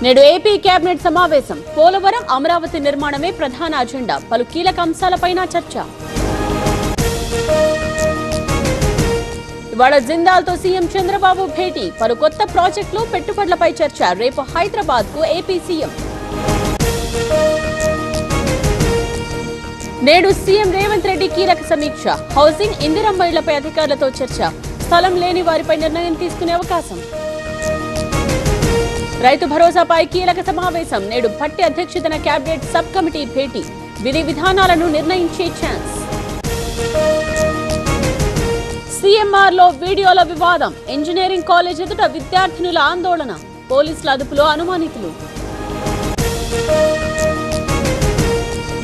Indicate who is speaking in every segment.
Speaker 1: నేడు AP cabinet సమావేశం. పోలవరం, అమరావతి నిర్మాణమే ప్రధాన అజెండా. పలు కీలక అంశాలపైన చర్చ. ఇవాళ జిందాల్తో సీఎం చంద్రబాబు భేటీ. పలు కొత్త ప్రాజెక్టులు, పెట్టుబడులపై చర్చ. రేపు హైదరాబాద్ కు ఏపీ సీఎం. నేడు సీఎం రేవంత్ రెడ్డి కీలక సమీక్ష. హౌసింగ్, ఇందిరమ్మ ఇళ్లపై అధికారులతో చర్చ. స్థలం లేని వారిపై నిర్ణయం తీసుకునే అవకాశం. రైతు భరోసాపై కీలక సమావేశం. నేడు భట్టి అధ్యక్షతన కేబినెట్ సబ్ కమిటీ భేటీ. విధి విధానాలను నిర్ణయించే ఛాన్స్. సీఎంఆర్ లో వీడియోల వివాదం. ఇంజనీరింగ్ కాలేజ్ ఎదుట విద్యార్థినుల ఆందోళన. పోలీసుల అదుపులో అనుమానితులు.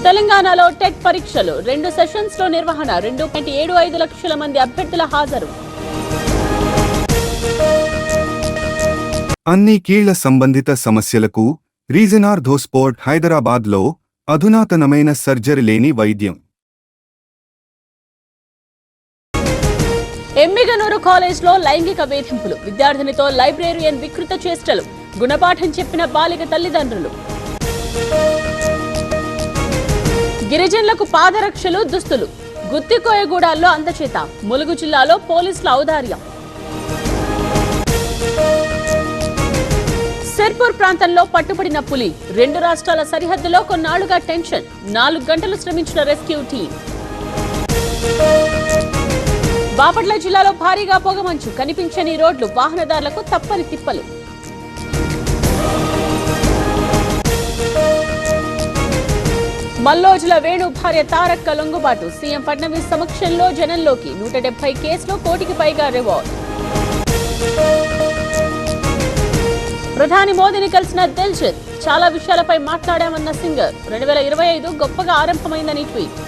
Speaker 1: తెలంగాణలో టెట్ పరీక్షలు 2 సెషన్స్ లో నిర్వహణ. 2.75 లక్షల మంది అభ్యర్థుల హాజరు.
Speaker 2: అన్ని కీళ్ల సంబంధిత సమస్యలకు రీజన్ ఆర్థోస్పోర్ట్ హైదరాబాద్లో అధునాతనమైన సర్జరీ లేని వైద్యం.
Speaker 1: ఎమ్మిగనూరు కాలేజ్లో లైంగిక వేధింపులు. విద్యార్థినితో లైబ్రేరియన్ వికృత చేష్టలు. గుణపాఠం చెప్పిన బాలిక తల్లిదండ్రులు. గిరిజనులకు పాదరక్షలు, దుస్తులు. గుత్తికోయగూడాల్లో అందచేత. ములుగు జిల్లాలో పోలీసుల ఔదార్యం. సిర్పూర్ ప్రాంతంలో పట్టుబడిన పులి. 2 రాష్ట్రాల సరిహద్దులో కొన్నాళ్లుగా టెన్షన్. 4 గంటలు శ్రమించిన రెస్క్యూ టీం. బాపట్ల జిల్లాలో భారీగా పొగమంచు. కనిపించని రోడ్లు, వాహనదారులకు తప్పని తిప్పలు. మల్లోజుల వేణు భార్య తారక్క లొంగుబాటు. సీఎం ఫడ్నవీస్ సమక్షంలో జనంలోకి. 170 కేసులో కోటికి పైగా రివార్డ్. ప్రధాని మోదీని కలిసిన దిల్జిత్. చాలా విషయాలపై మాట్లాడామన్న సింగర్. 2025 గొప్పగా ఆరంభమైందని ట్వీట్.